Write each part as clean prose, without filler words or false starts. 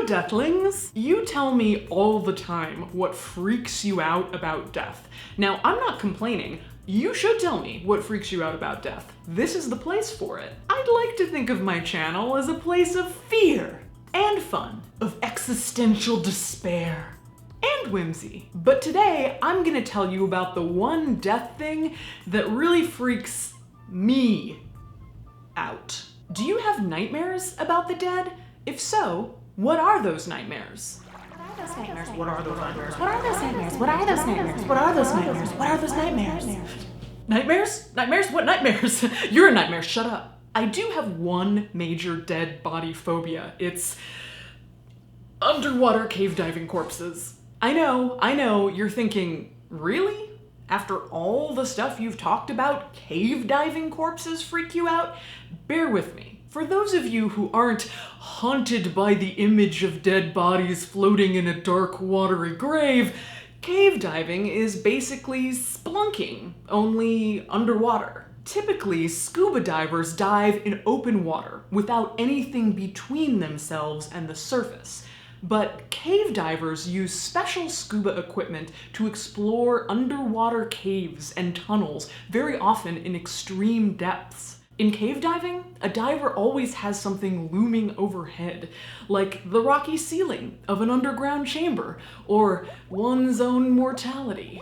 Deathlings! You tell me all the time what freaks you out about death. Now, I'm not complaining. You should tell me what freaks you out about death. This is the place for it. I'd like to think of my channel as a place of fear and fun, of existential despair and whimsy. But today, I'm gonna tell you about the one death thing that really freaks me out. Do you have nightmares about the dead? If so, what are those nightmares? What are those nightmares? What are those nightmares? What are those nightmares? What are those nightmares? What are those nightmares? Nightmares? Nightmares? What nightmares? You're a nightmare, shut up. I do have one major dead body phobia. It's underwater cave diving corpses. I know, you're thinking, really? After all the stuff you've talked about, cave diving corpses freak you out? Bear with me. For those of you who aren't haunted by the image of dead bodies floating in a dark, watery grave, cave diving is basically spelunking, only underwater. Typically, scuba divers dive in open water without anything between themselves and the surface. But cave divers use special scuba equipment to explore underwater caves and tunnels, very often in extreme depths. In cave diving, a diver always has something looming overhead, like the rocky ceiling of an underground chamber, or one's own mortality.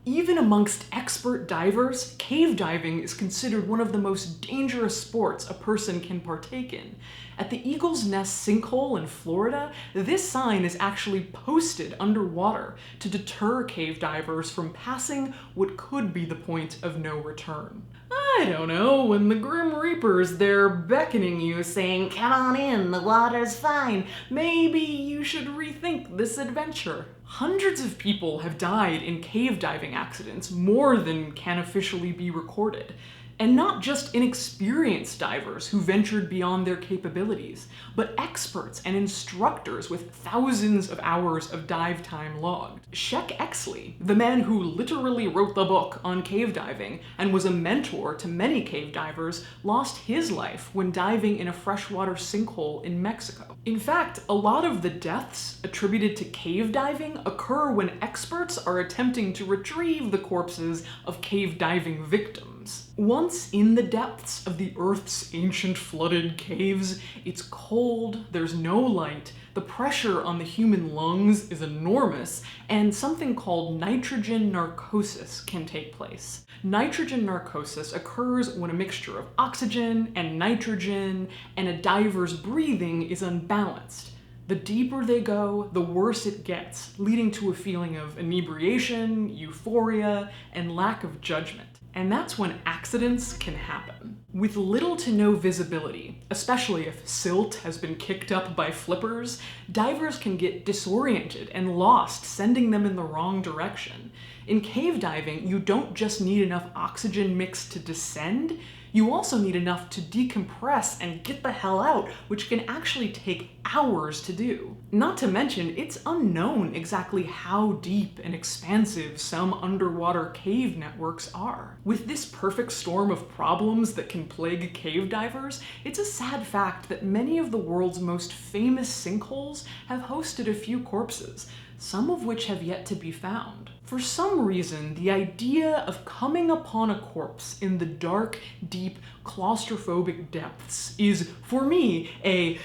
Even amongst expert divers, cave diving is considered one of the most dangerous sports a person can partake in. At the Eagle's Nest sinkhole in Florida, this sign is actually posted underwater to deter cave divers from passing what could be the point of no return. I don't know, when the Grim Reaper's there beckoning you, saying, "Come on in, the water's fine, maybe you should rethink this adventure." Hundreds of people have died in cave diving accidents, more than can officially be recorded. And not just inexperienced divers who ventured beyond their capabilities, but experts and instructors with thousands of hours of dive time logged. Exley, the man who literally wrote the book on cave diving and was a mentor to many cave divers, lost his life when diving in a freshwater sinkhole in Mexico. In fact, a lot of the deaths attributed to cave diving occur when experts are attempting to retrieve the corpses of cave diving victims. Once in the depths of the Earth's ancient flooded caves, it's cold, there's no light, the pressure on the human lungs is enormous, and something called nitrogen narcosis can take place. Nitrogen narcosis occurs when a mixture of oxygen and nitrogen and a diver's breathing is unbalanced. The deeper they go, the worse it gets, leading to a feeling of inebriation, euphoria, and lack of judgment. And that's when accidents can happen. With little to no visibility, especially if silt has been kicked up by flippers, divers can get disoriented and lost, sending them in the wrong direction. In cave diving, you don't just need enough oxygen mix to descend, you also need enough to decompress and get the hell out, which can actually take hours to do. Not to mention, it's unknown exactly how deep and expansive some underwater cave networks are. With this perfect storm of problems that can plague cave divers, it's a sad fact that many of the world's most famous sinkholes have hosted a few corpses, some of which have yet to be found. For some reason, the idea of coming upon a corpse in the dark, deep, claustrophobic depths is, for me, a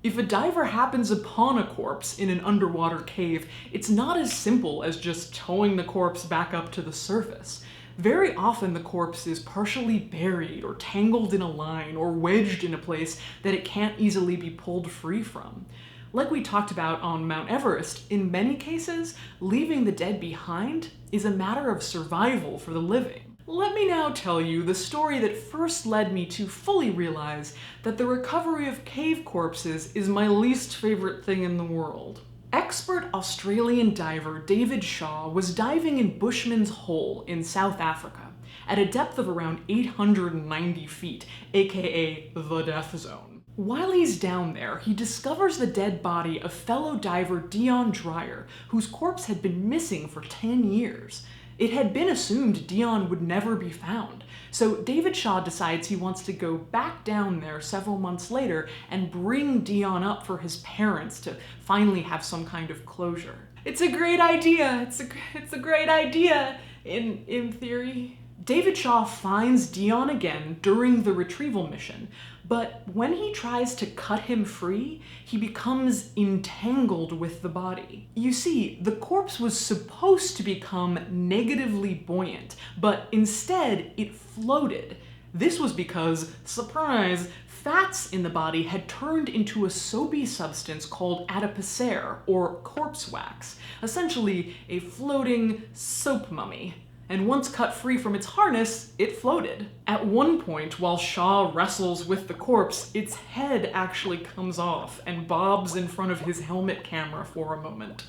If a diver happens upon a corpse in an underwater cave, it's not as simple as just towing the corpse back up to the surface. Very often the corpse is partially buried or tangled in a line or wedged in a place that it can't easily be pulled free from. Like we talked about on Mount Everest, in many cases, leaving the dead behind is a matter of survival for the living. Let me now tell you the story that first led me to fully realize that the recovery of cave corpses is my least favorite thing in the world. Expert Australian diver David Shaw was diving in Bushman's Hole in South Africa at a depth of around 890 feet, aka the death zone. While he's down there, he discovers the dead body of fellow diver Dion Dreyer, whose corpse had been missing for 10 years. It had been assumed Dion would never be found, so David Shaw decides he wants to go back down there several months later and bring Dion up for his parents to finally have some kind of closure. It's a great idea. It's a great idea in theory. David Shaw finds Dion again during the retrieval mission, but when he tries to cut him free, he becomes entangled with the body. You see, the corpse was supposed to become negatively buoyant, but instead it floated. This was because, surprise, fats in the body had turned into a soapy substance called adipocere, or corpse wax, essentially a floating soap mummy. And once cut free from its harness, it floated. At one point, while Shaw wrestles with the corpse, its head actually comes off and bobs in front of his helmet camera for a moment.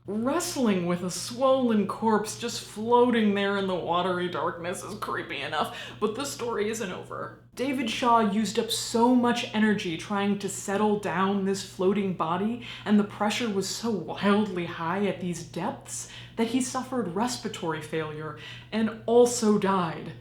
Wrestling with a swollen corpse just floating there in the watery darkness is creepy enough, but the story isn't over. David Shaw used up so much energy trying to settle down this floating body, and the pressure was so wildly high at these depths that he suffered respiratory failure and also died.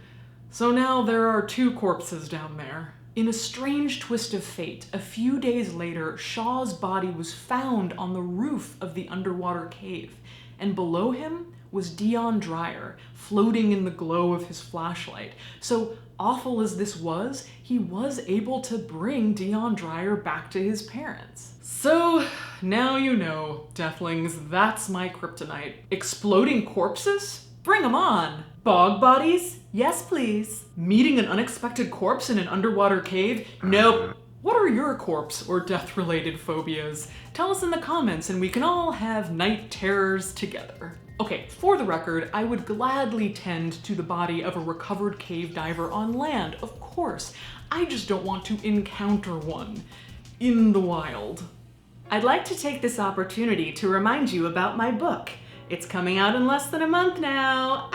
So now there are 2 corpses down there. In a strange twist of fate, a few days later, Shaw's body was found on the roof of the underwater cave, and below him was Dion Dreyer, floating in the glow of his flashlight. So awful as this was, he was able to bring Dion Dreyer back to his parents. So now you know, Deathlings, that's my kryptonite. Exploding corpses? Bring 'em on! Bog bodies? Yes, please. Meeting an unexpected corpse in an underwater cave? Nope. What are your corpse or death-related phobias? Tell us in the comments and we can all have night terrors together. Okay, for the record, I would gladly tend to the body of a recovered cave diver on land, of course. I just don't want to encounter one in the wild. I'd like to take this opportunity to remind you about my book. It's coming out in less than a month now.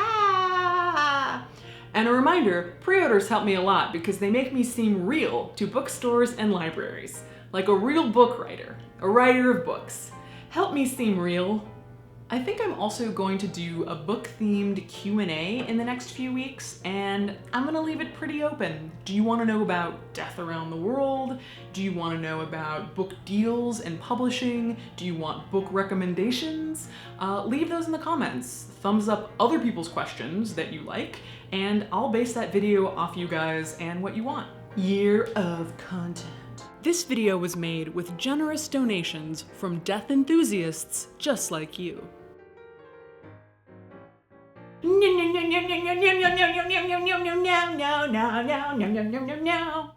And a reminder, pre-orders help me a lot because they make me seem real to bookstores and libraries. Like a real book writer, a writer of books. Help me seem real. I think I'm also going to do a book-themed Q&A in the next few weeks, and I'm gonna leave it pretty open. Do you want to know about death around the world? Do you want to know about book deals and publishing? Do you want book recommendations? Leave those in the comments. Thumbs up other people's questions that you like, and I'll base that video off you guys and what you want. Year of content. This video was made with generous donations from death enthusiasts just like you. No.